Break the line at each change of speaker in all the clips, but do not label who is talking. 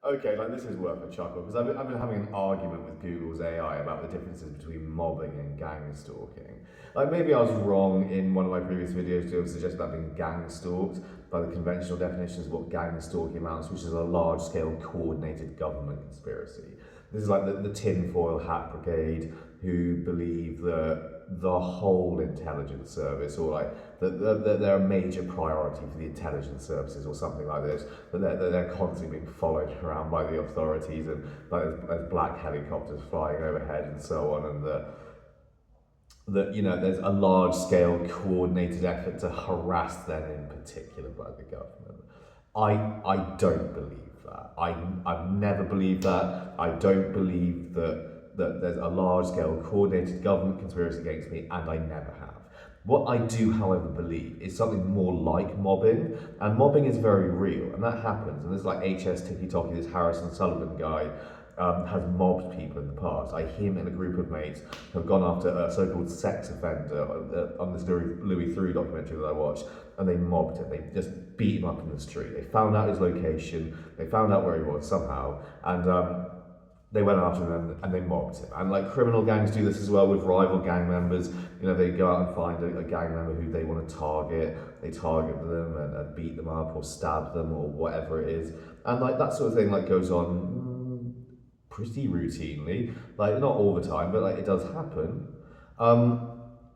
Okay, like this is worth a chuckle because I've been having an argument with Google's AI about the differences between mobbing and gang stalking. Like maybe I was wrong in one of my previous videos to have suggested that being gang stalked by the conventional definitions of what gang stalking amounts, which is a large-scale coordinated government conspiracy. This is like the tinfoil hat brigade who believe that the whole intelligence service, or like that they're a major priority for the intelligence services, or something like this. That they're constantly being followed around by the authorities, and like there's black helicopters flying overhead and so on, and that there's a large scale coordinated effort to harass them in particular by the government. I don't believe that. I've never believed that. I don't believe that there's a large scale coordinated government conspiracy against me, and I never have. What I do, however, believe is something more like mobbing, and mobbing is very real, and that happens. And there's like HS Ticky Tocky, this Harrison Sullivan guy, has mobbed people in the past. Like him and a group of mates have gone after a so-called sex offender on this Louis Theroux documentary that I watched, and they mobbed him. They just beat him up in the street. They found out his location. They found out where he was somehow, and they went after him and they mobbed him. And like criminal gangs do this as well with rival gang members. They go out and find a gang member who they want to target. They target them and beat them up or stab them or whatever it is. And like that sort of thing like goes on pretty routinely. Like not all the time, but like it does happen.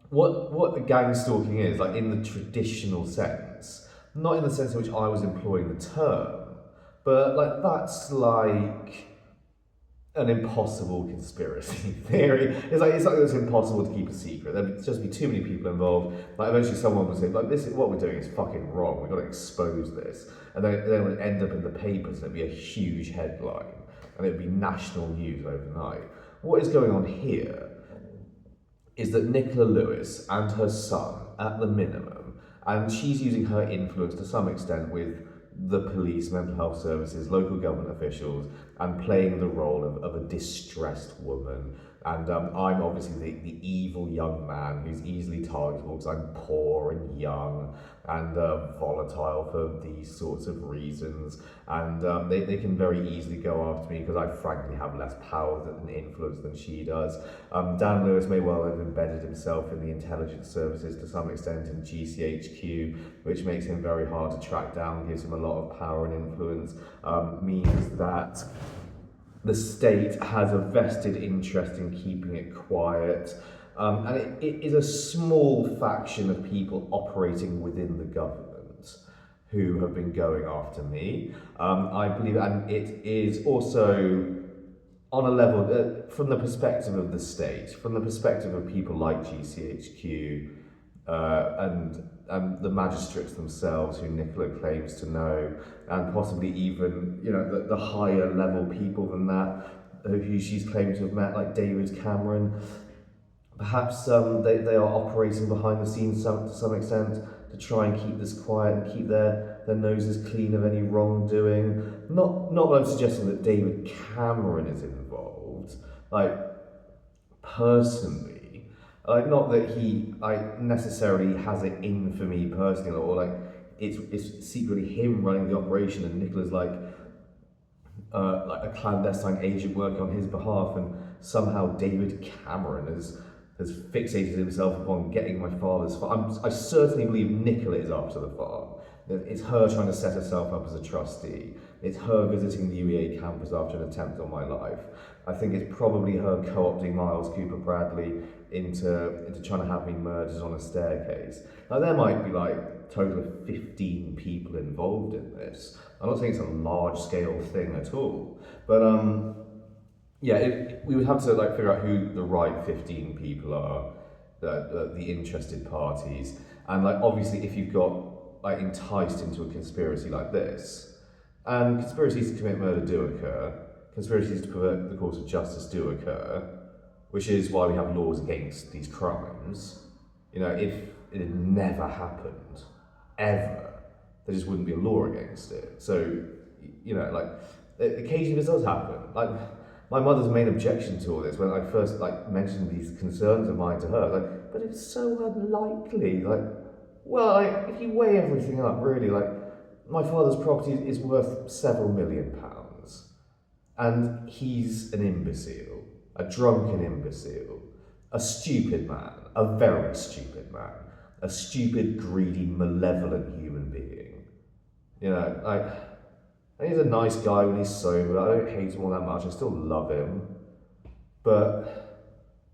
What gang stalking is, like in the traditional sense, not in the sense in which I was employing the term, but like that's like an impossible conspiracy theory. It's like it's impossible to keep a secret. There'd just be too many people involved. Like eventually someone would say, like, this is what we're doing is fucking wrong. We've got to expose this. And then it would end up in the papers and it'd be a huge headline. And it'd be national news overnight. What is going on here is that Nicola Lewis and her son, at the minimum, and she's using her influence to some extent with the police, mental health services, local government officials, and playing the role of a distressed woman. And I'm obviously the evil young man who's easily targetable because I'm poor and young and volatile for these sorts of reasons. And they can very easily go after me because I frankly have less power and influence than she does. Dan Lewis may well have embedded himself in the intelligence services to some extent in GCHQ, which makes him very hard to track down, gives him a lot of power and influence, means that the state has a vested interest in keeping it quiet. And it is a small faction of people operating within the government who have been going after me. I believe, and it is also on a level, from the perspective of the state, from the perspective of people like GCHQ, and the magistrates themselves who Nicola claims to know, and possibly even the higher level people than that who she's claimed to have met, like David Cameron. Perhaps they are operating behind the scenes to some extent to try and keep this quiet and keep their noses clean of any wrongdoing. Not that I'm suggesting that David Cameron is involved, like personally. Like not that he necessarily has it in for me personally, or like it's secretly him running the operation and Nicola's like a clandestine agent working on his behalf, and somehow David Cameron has fixated himself upon getting my father's farm. I certainly believe Nicola is after the farm. It's her trying to set herself up as a trustee. It's her visiting the UEA campus after an attempt on my life. I think it's probably her co-opting Miles Cooper Bradley into trying to have me murdered on a staircase. Now there might be like a total of 15 people involved in this. I'm not saying it's a large scale thing at all, but we would have to like figure out who the right 15 people are, the interested parties, and like obviously if you've got like enticed into a conspiracy like this, and conspiracies to commit murder do occur, conspiracies to pervert the course of justice do occur, which is why we have laws against these crimes. If it had never happened, ever, there just wouldn't be a law against it. So, like, occasionally this does happen. Like, my mother's main objection to all this, when I first, mentioned these concerns of mine to her, but it's so unlikely. If you weigh everything up, really, my father's property is worth several £1 million. And he's an imbecile, a drunken imbecile, a stupid man, a very stupid man, a stupid, greedy, malevolent human being. You know, and he's a nice guy when he's sober. I don't hate him all that much. I still love him. But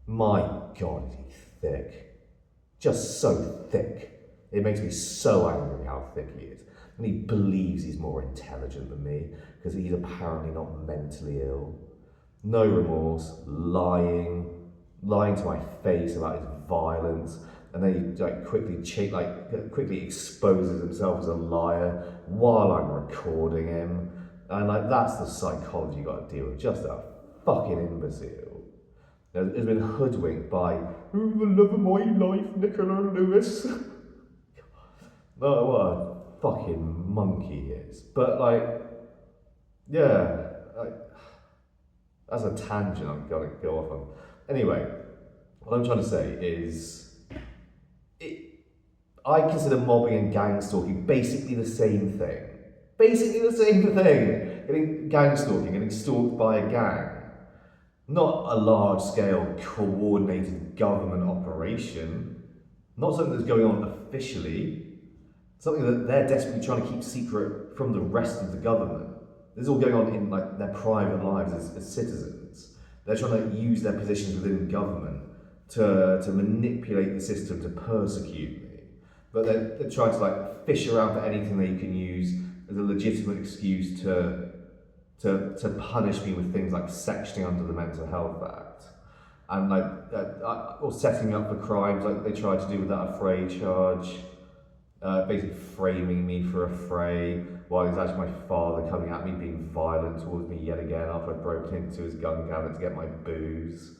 my God, is he thick. Just so thick. It makes me so angry how thick he is. And he believes he's more intelligent than me because he's apparently not mentally ill. No remorse, lying to my face about his violence, and then he quickly exposes himself as a liar while I'm recording him. And that's the psychology you got to deal with. Just a fucking imbecile. Has been hoodwinked by the love of my life, Nicola Lewis. Oh, what a fucking monkey he is. But that's a tangent I'm gonna go off on. Anyway, what I'm trying to say is, I consider mobbing and gang stalking basically the same thing. Basically the same thing. Getting stalked by a gang. Not a large-scale, coordinated government operation. Not something that's going on officially. Something that they're desperately trying to keep secret from the rest of the government. This is all going on in their private lives as citizens. They're trying to use their positions within government to manipulate the system to persecute me. But they're trying to fish around for anything they can use as a legitimate excuse to punish me with things like sectioning under the Mental Health Act, and or setting me up for crimes like they tried to do with that affray charge, basically framing me for affray while it's actually my father coming at me being violent towards me yet again after I'd broken into his gun cabinet to get my booze,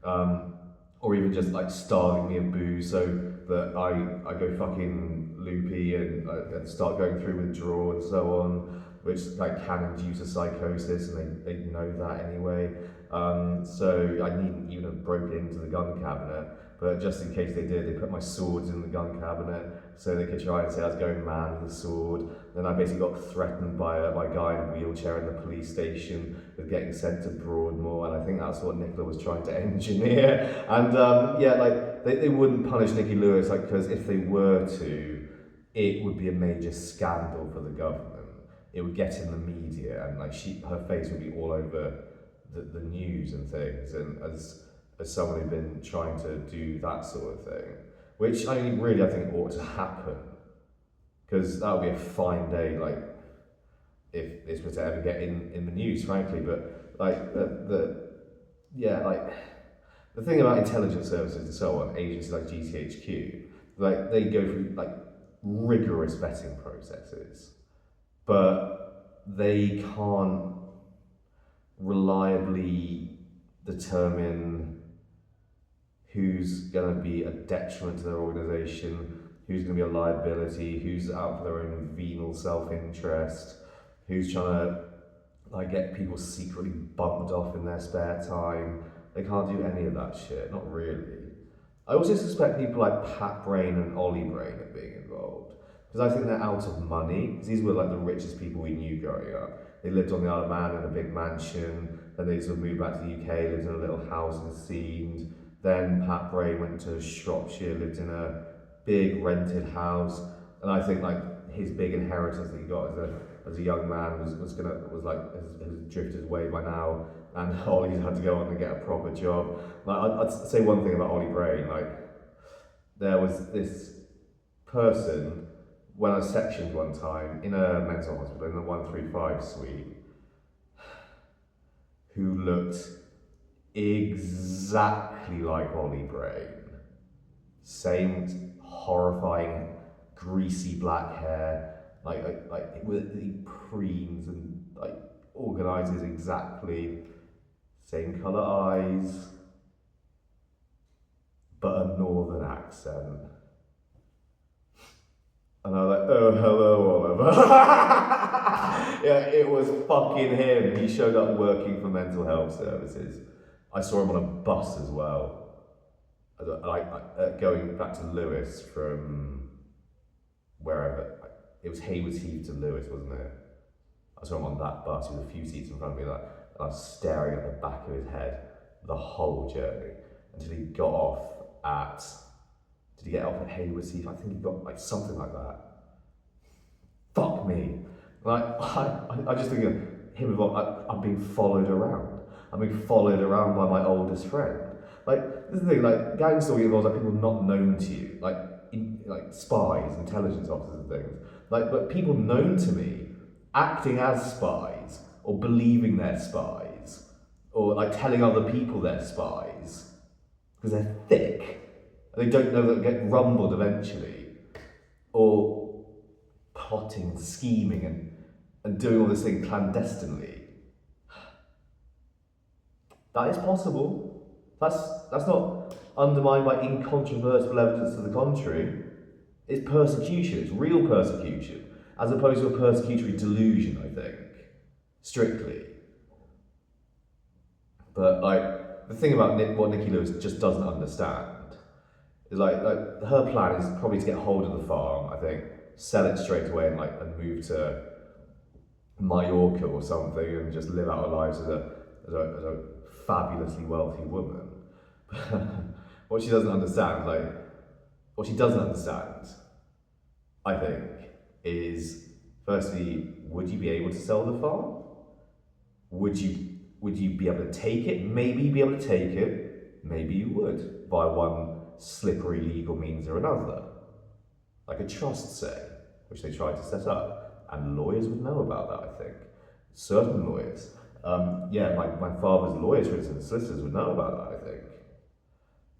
or even just starving me of booze so that I go fucking loopy and start going through withdrawal and so on, which can induce a psychosis, and they know that anyway. So I needn't even have broken into the gun cabinet, but just in case they did, they put my swords in the gun cabinet so they could try and say I was going mad with the sword. Then I basically got threatened by a guy in a wheelchair in the police station with getting sent to Broadmoor, and I think that's what Nicola was trying to engineer. And they wouldn't punish Nikki Lewis, because if they were to, it would be a major scandal for the government. It would get in the media, and her face would be all over the news and things. And as someone who'd been trying to do that sort of thing, which I think ought to happen, because that would be a fine day, if this was to ever get in the news, frankly. But the thing about intelligence services and so on, agencies like GCHQ, they go through rigorous vetting processes, but they can't reliably determine who's going to be a detriment to their organisation, who's going to be a liability, who's out for their own venal self-interest, who's trying to get people secretly bumped off in their spare time. They can't do any of that shit, not really. I also suspect people like Pat Brain and Ollie Brain of being involved, because I think they're out of money, because these were the richest people we knew growing up. They lived on the Isle of Man in a big mansion, then they sort of moved back to the UK, lived in a little house in Seed. Then Pat Bray went to Shropshire, lived in a big rented house, and I think his big inheritance that he got as a young man has drifted away by now, and Ollie's had to go on and get a proper job. I'd say one thing about Ollie Bray, there was this person when I was sectioned one time in a mental hospital in the 135 suite, who looked exactly like Ollie Brain. Same horrifying, greasy black hair, with the preens and organises exactly. Same colour eyes, but a northern accent. And I was like, oh, hello, Oliver. Yeah, it was fucking him. He showed up working for mental health services. I saw him on a bus as well. Going back to Lewis from wherever. It was Haywards Heath to Lewis, wasn't it? I saw him on that bus with a few seats in front of me. and I was staring at the back of his head the whole journey until he got off at, did he get off at Hayward Heath? I think he got like something like that. Fuck me. Like, I just think of him, I'm being followed around. I'm being followed around by my oldest friend. Like, this is the thing, like, gang stalking involves like people not known to you, like spies, intelligence officers and things. Like, but people known to me acting as spies, or believing they're spies, or like telling other people they're spies, because they're thick, and they don't know they'll get rumbled eventually, or plotting, scheming, and doing all this thing clandestinely. That is possible. That's not undermined by incontrovertible evidence to the contrary. It's persecution, it's real persecution, as opposed to a persecutory delusion, I think, strictly. But like, the thing about what Nikki Lewis just doesn't understand is like her plan is probably to get hold of the farm, I think, sell it straight away and move to Mallorca or something and just live out her lives as a fabulously wealthy woman. What she doesn't understand, I think, is firstly, would you be able to sell the farm? Would you be able to take it? Maybe be able to take it. Maybe you would, by one slippery legal means or another, like a trust, say, which they tried to set up, and lawyers would know about that. I think certain lawyers. My father's lawyers, for instance, solicitors would know about that, I think.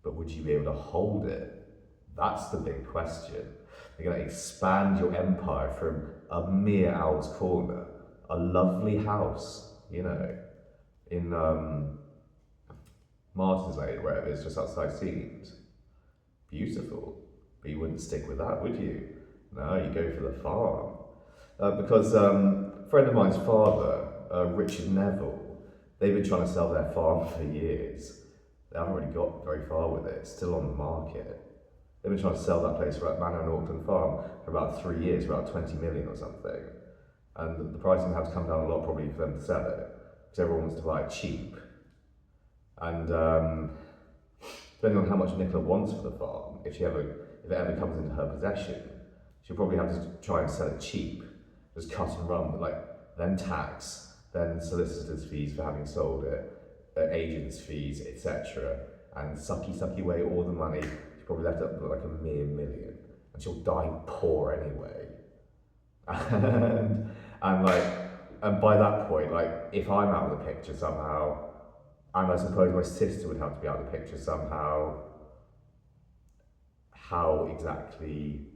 But would you be able to hold it? That's the big question. You're going to expand your empire from a mere Owl's Corner, a lovely house, in Martin's Lane, wherever it is, just outside Scenes. Beautiful. But you wouldn't stick with that, would you? No, you go for the farm. Because a friend of mine's father, Richard Neville, they've been trying to sell their farm for years. They haven't really got very far with it. It's still on the market. They've been trying to sell that place, Manor and Auckland Farm, for about 3 years, for about 20 million or something. And the pricing has come down a lot probably for them to sell it, because everyone wants to buy it cheap. And depending on how much Nicola wants for the farm, if it ever comes into her possession, she'll probably have to try and sell it cheap, just cut and run, but then tax, then solicitors' fees for having sold it, agents' fees, etc., and sucky away all the money. She's probably left up with like a mere million, and she'll die poor anyway. And by that point, like, if I'm out of the picture somehow, and I suppose my sister would have to be out of the picture somehow, how exactly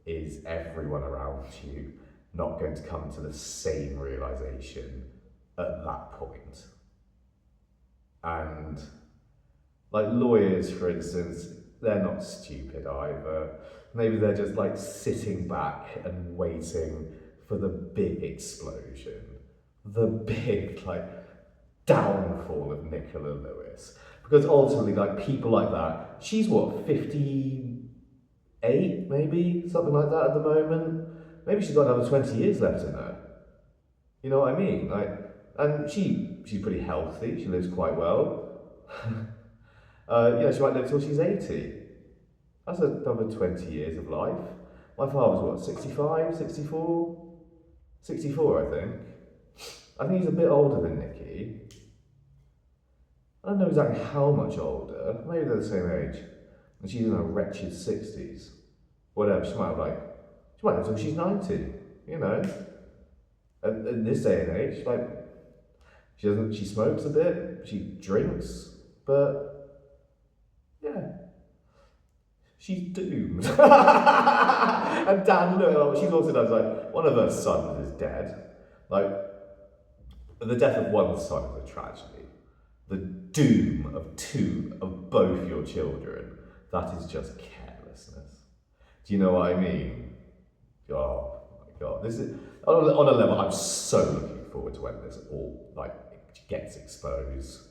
is everyone around you not going to come to the same realization at that point? And like lawyers, for instance, they're not stupid either. Maybe they're just like sitting back and waiting for the big explosion, the big like downfall of Nicola Lewis. Because ultimately, like, people like that, she's what, 58 maybe, something like that at the moment. Maybe she's got another 20 years left in her. You know what I mean? Like, and she's pretty healthy. She lives quite well. She might live till she's 80. That's another 20 years of life. My father was what, 65, 64? 64, I think. I think he's a bit older than Nikki. I don't know exactly how much older. Maybe they're the same age. And she's in her wretched 60s. Whatever, she might live till she's 90, you know. At this day and age, like, she smokes a bit, she drinks, but yeah, she's doomed. And Dan, look, she's also does, like, one of her sons is dead. Like, the death of one son is a tragedy. The doom of both your children, that is just carelessness. Do you know what I mean? Oh my God, this is, on a level, I'm so looking forward to when this all, like, gets exposed.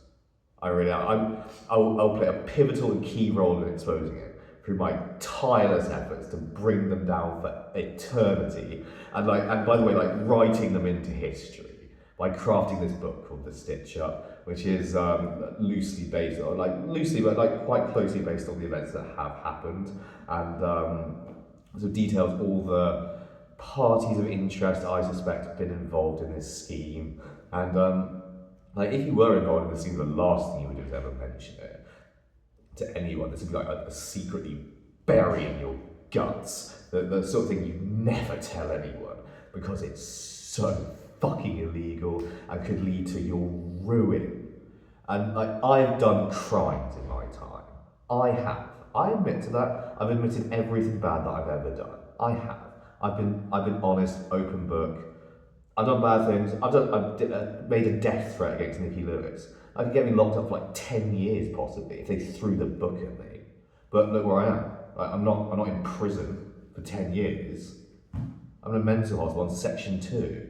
I really am. I'll play a pivotal and key role in exposing it through my tireless efforts to bring them down for eternity, and by the way, like, writing them into history by crafting this book called The Stitch Up, which is loosely based on, but quite closely based on the events that have happened, and so details all the parties of interest I suspect have been involved in this scheme. And if you were involved in this scheme, the last thing you would do is ever mention it to anyone. This would be like a secretly burying your guts, the sort of thing you never tell anyone because it's so fucking illegal and could lead to your ruin. And I've done crimes in my time. I have. I admit to that. I've admitted everything bad that I've ever done. I have. I've been honest, open book. I've done bad things. I've made a death threat against Nicky Lewis. I could get me locked up for 10 years possibly if they threw the book at me. But look where I am. I'm not in prison for 10 years. I'm in a mental hospital on Section 2.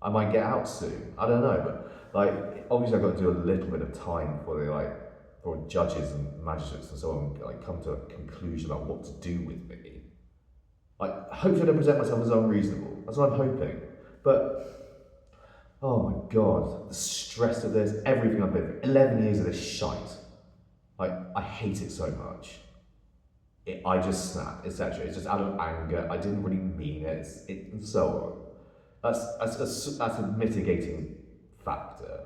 I might get out soon. I don't know, but obviously I've got to do a little bit of time before they for judges and magistrates and so on come to a conclusion about what to do with me. Hopefully I don't present myself as unreasonable. That's what I'm hoping. But oh my god, the stress of this, everything I've been through, 11 years of this shite. I hate it so much. I just snapped, etc. It's just out of anger. I didn't really mean it, and so on. That's a mitigating factor.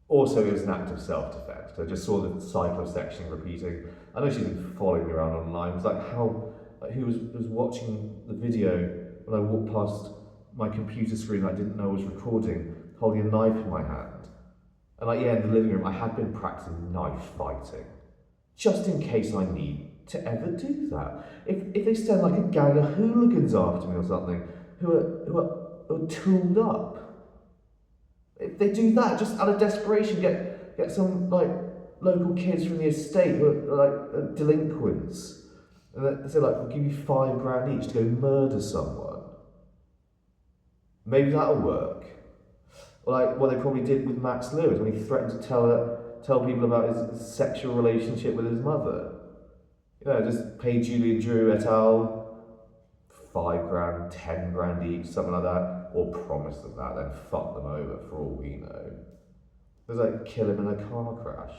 Also, it was an act of self-defense. I just saw the cyclist section repeating. I know she's been following me around online. It's who was watching the video when I walked past my computer screen that I didn't know was recording, holding a knife in my hand. And in the living room, I had been practicing knife fighting, just in case I need to ever do that. If they send a gang of hooligans after me or something, who are tooled up. If they do that, just out of desperation, get some local kids from the estate who are delinquents, and they say we'll give you $5,000 each to go murder someone. Maybe that'll work. Or what they probably did with Max Lewis when he threatened to tell people about his sexual relationship with his mother. Just pay Julian Drew et al. $5,000, $10,000 each, something like that, or promise them that, then fuck them over for all we know. There's kill him in a car crash.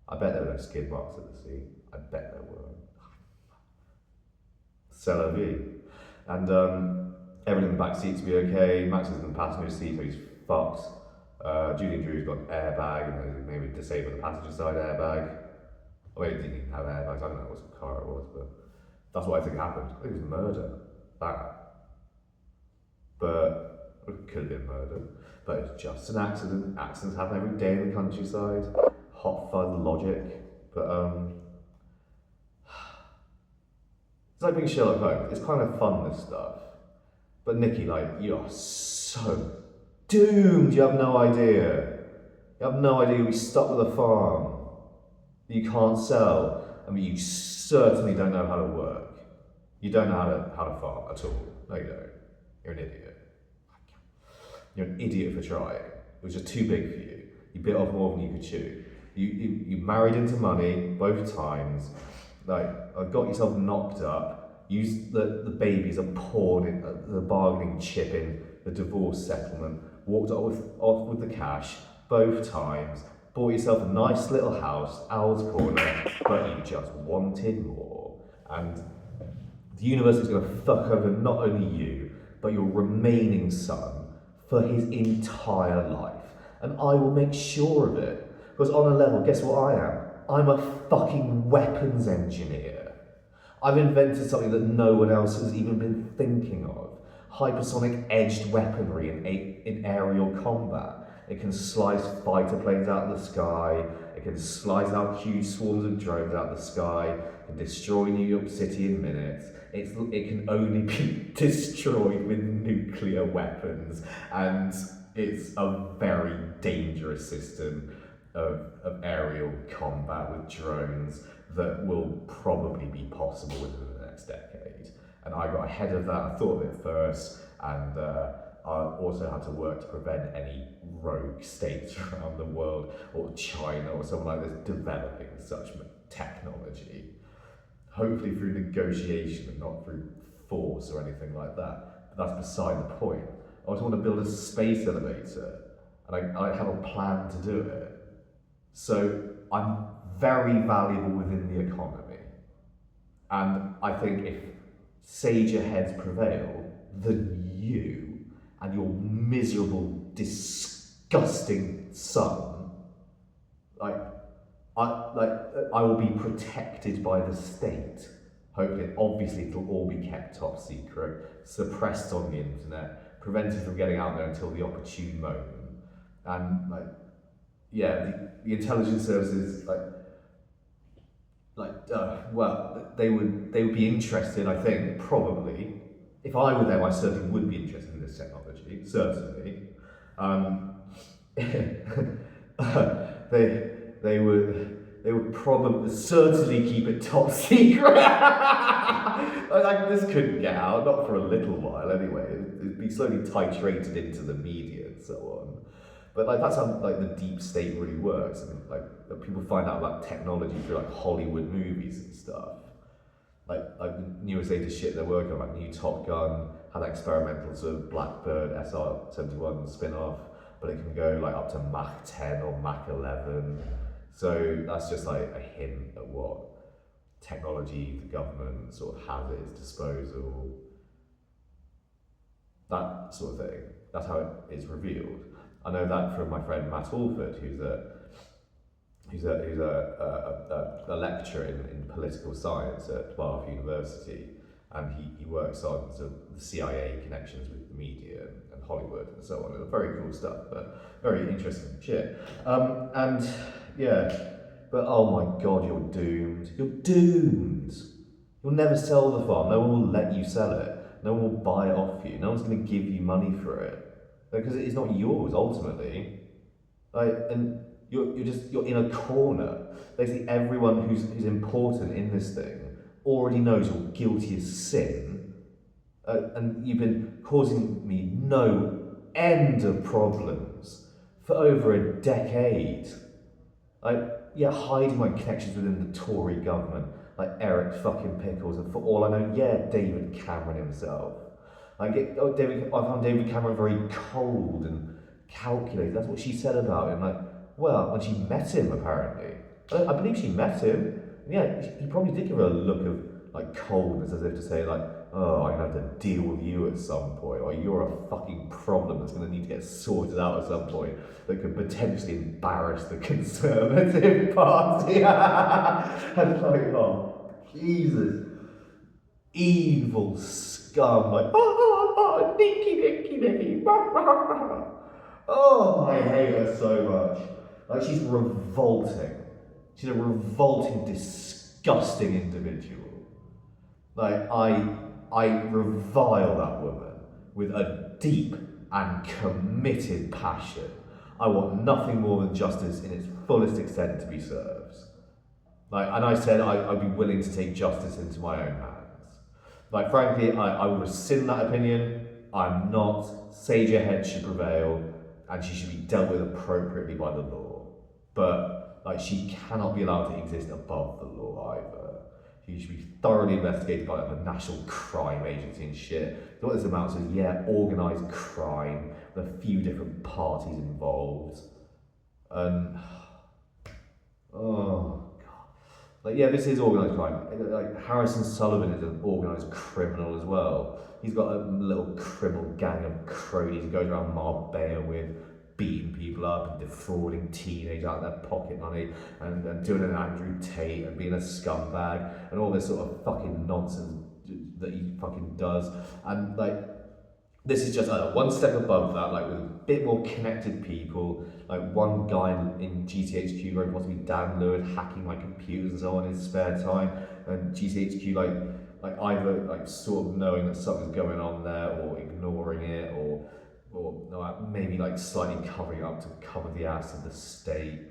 I bet there were no skid marks at the scene. I bet there were. C'est la vie. And everyone in the back seats will be okay. Max is in the passenger seat, so he's fucked. Julian Drew's got an airbag, and maybe disabled the passenger side airbag. Well, he didn't even have airbags. I don't know what car it was, but that's what I think happened. I think it was murder. That. But it could have been murder. But it's just an accident. Accidents happen every day in the countryside. Hot fuzz logic. But it's like being Sherlock Holmes. It's kind of fun, this stuff. But Nicky, you're so doomed. You have no idea. You have no idea you'll be stuck with a farm that you can't sell. You certainly don't know how to work. You don't know how to farm at all. No, you don't. You're an idiot. You're an idiot for trying. It was just too big for you. You bit off more than you could chew. You married into money both times. Got yourself knocked up. Used the baby as a pawn in the bargaining chip in the divorce settlement. Walked off with the cash both times. Bought yourself a nice little house, Owl's Corner, but you just wanted more. And the universe is going to fuck over not only you, but your remaining son for his entire life. And I will make sure of it. Because on a level, guess what I am? I'm a fucking weapons engineer. I've invented something that no one else has even been thinking of. Hypersonic edged weaponry in aerial combat. It can slice fighter planes out of the sky. It can slice out huge swarms of drones out of the sky. It can destroy New York City in minutes. It can only be destroyed with nuclear weapons. And it's a very dangerous system of aerial combat with drones that will probably be possible within the next decade. And I got ahead of that. I thought of it first, and I also had to work to prevent any rogue states around the world, or China or someone like this, developing such technology. Hopefully through negotiation and not through force or anything like that. But that's beside the point. I just want to build a space elevator, and I have a plan to do it. So I'm very valuable within the economy. And I think if sager heads prevail, then you and your miserable, disgusting son, I will be protected by the state. Hopefully, obviously, it'll all be kept top secret, suppressed on the internet, prevented from getting out there until the opportune moment. And the intelligence services, they would be interested. I think probably, if I were them, I certainly would be interested in this technology. Certainly, they would probably certainly keep it top secret. This couldn't get out, not for a little while anyway. It'd be slowly titrated into the media and so on. But that's how the deep state really works. I mean, people find out about technology through Hollywood movies and stuff. The newest latest shit they're working on, new Top Gun, had that experimental sort of Blackbird SR-71 spin-off, but it can go up to Mach 10 or Mach 11. So that's just a hint at what technology the government sort of has at its disposal. That sort of thing. That's how it is revealed. I know that from my friend Matt Alford, who's a lecturer in political science at Bath University, and he works on sort of the CIA connections with the media and Hollywood and so on. It's very cool stuff, but very interesting shit. But oh my God, you're doomed. You're doomed. You'll never sell the farm. No one will let you sell it. No one will buy it off you. No one's going to give you money for it because it's not yours ultimately. And you're in a corner. Basically, everyone who's important in this thing already knows you're guilty as sin, and you've been causing me no end of problems for over a decade. Hiding my connections within the Tory government, Eric fucking Pickles, and for all I know, David Cameron himself. I found David Cameron very cold and calculated. That's what she said about him. When she met him, apparently. I believe she met him. Yeah, he probably did give her a look of coldness, as if to say oh, I'm gonna have to deal with you at some point, or you're a fucking problem that's gonna need to get sorted out at some point that could potentially embarrass the Conservative Party. And oh, Jesus, evil scum, Nicky. Oh, I hate her so much. She's revolting. She's a revolting, disgusting individual. I revile that woman with a deep and committed passion. I want nothing more than justice in its fullest extent to be served. And I said I'd be willing to take justice into my own hands. Frankly, I will rescind that opinion. I'm not. Sager head should prevail, and she should be dealt with appropriately by the law. But she cannot be allowed to exist above the law either. She should be thoroughly investigated by the National Crime Agency and shit. What this amounts to is, organised crime with a few different parties involved. And oh god. This is organised crime. Harrison Sullivan is an organised criminal as well. He's got a little criminal gang of cronies he goes around Marbella with, beating people up and defrauding teenagers out of their pocket money and doing an Andrew Tate and being a scumbag and all this sort of fucking nonsense that he fucking does. And this is just one step above that, with a bit more connected people. One guy in GCHQ, very possibly Dan Lewis, hacking my computers and so on in his spare time, and GCHQ either sort of knowing that something's going on there or ignoring it, or maybe slightly covering up to cover the ass of the state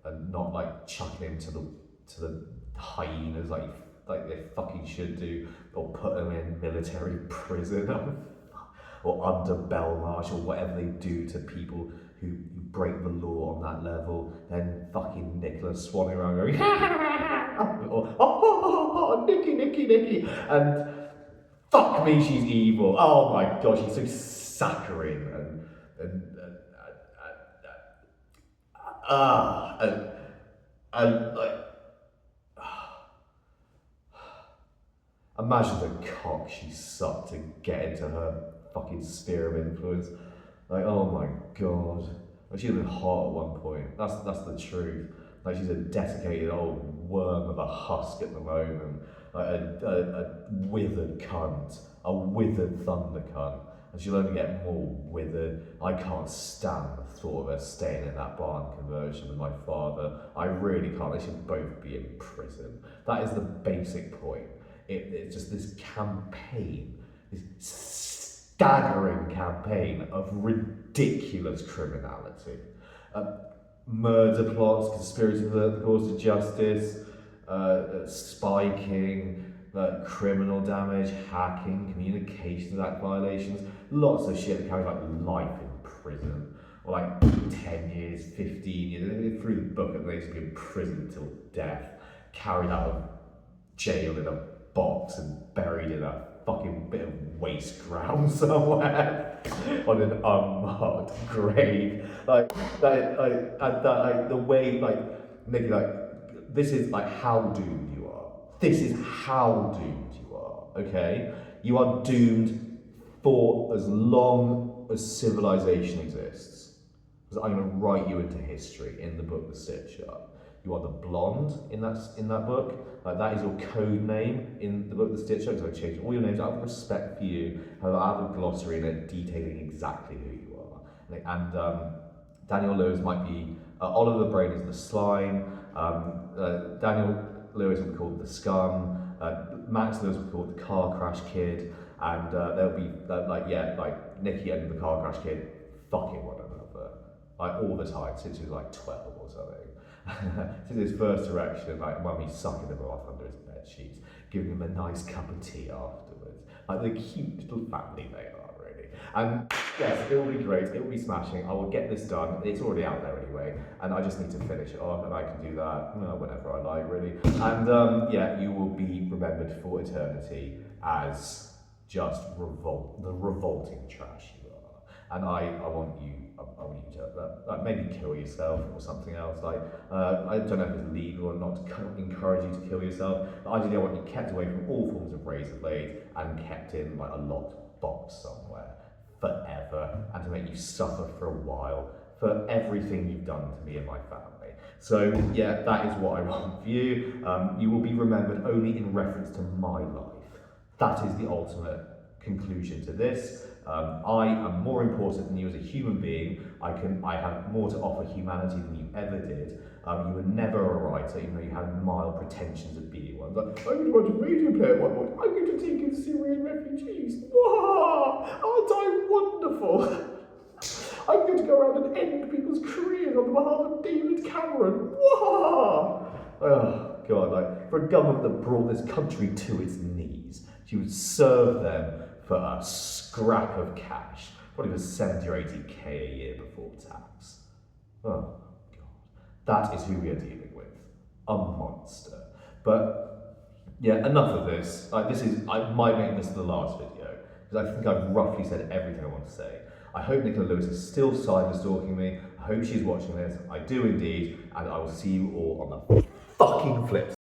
and not chucking him to the hyenas like they fucking should do, or put them in military prison or under Belmarsh or whatever they do to people who break the law on that level. Then fucking Nicola swanning around going or Nicky, and fuck me, she's evil. Oh my god, she's so saccharine and like, imagine the cock she sucked to get into her fucking sphere of influence. Like, oh my god. Like, she'd have been hot at one point. That's the truth. Like, she's a desiccated old worm of a husk at the moment. Like a withered cunt. A withered thunder cunt. And she'll only get more withered. I can't stand the thought of her staying in that barn conversion with my father. I really can't. They should both be in prison. That is the basic point. It's just this campaign, this staggering campaign of ridiculous criminality. Murder plots, conspiracy to avert the cause of justice, spiking, criminal damage, hacking, Communications Act violations, lots of shit that carries like life in prison, or like 10 years, 15 years, through the book at least, be in prison till death, carried out of jail in a box and buried in a fucking bit of waste ground somewhere on an unmarked grave. The way, like, Nicky, like, this is like how doomed you are. This is how doomed you are, okay? You are doomed for as long as civilization exists. Because I'm going to write you into history in the book The Stitch Up. You are the blonde in that book. That is your code name in the book The Stitch Up, because I've changed all your names out of respect for you. I have a glossary in it detailing exactly who you are. And Daniel Lewis might be, Oliver Brain is the slime, Daniel Lewis will be called the scum, Max Lewis will be called the car crash kid, and there'll be, Nicky and the car crash kid fucking one another, like all the time, since he was like 12 or something. Since his first erection, like mummy sucking him off under his bed sheets, giving him a nice cup of tea afterwards. Like the cute little family they are, really. And yes, it will be great, it will be smashing. I will get this done. It's already out there anyway, and I just need to finish it off, and I can do that whenever I like, really. And yeah, you will be remembered for eternity as just the revolting trash you are. And I want you to maybe kill yourself or something else. Like, I don't know if it's legal or not to encourage you to kill yourself, but ideally I want you kept away from all forms of razor blades and kept in like a locked box somewhere forever, and to make you suffer for a while for everything you've done to me and my family. So yeah, that is what I want for you. You will be remembered only in reference to my life. That is the ultimate conclusion to this. I am more important than you as a human being. I have more to offer humanity than you ever did. You were never a writer, even though you had mild pretensions of being one. Like, I'm going to write a radio play at one point. I'm going to take in Syrian refugees. Wah! Aren't I wonderful? I'm going to go around and end people's careers on behalf of David Cameron. Wah! Oh, God, like, for a government that brought this country to its knees, she would serve them for a scrap of cash, probably for 70 or 80k a year before tax. Oh, God. That is who we are dealing with. A monster. But, yeah, enough of this. I might make this the last video, because I think I've roughly said everything I want to say. I hope Nicola Lewis is still cyber stalking me. I hope she's watching this. I do indeed, and I will see you all on the fucking flip side.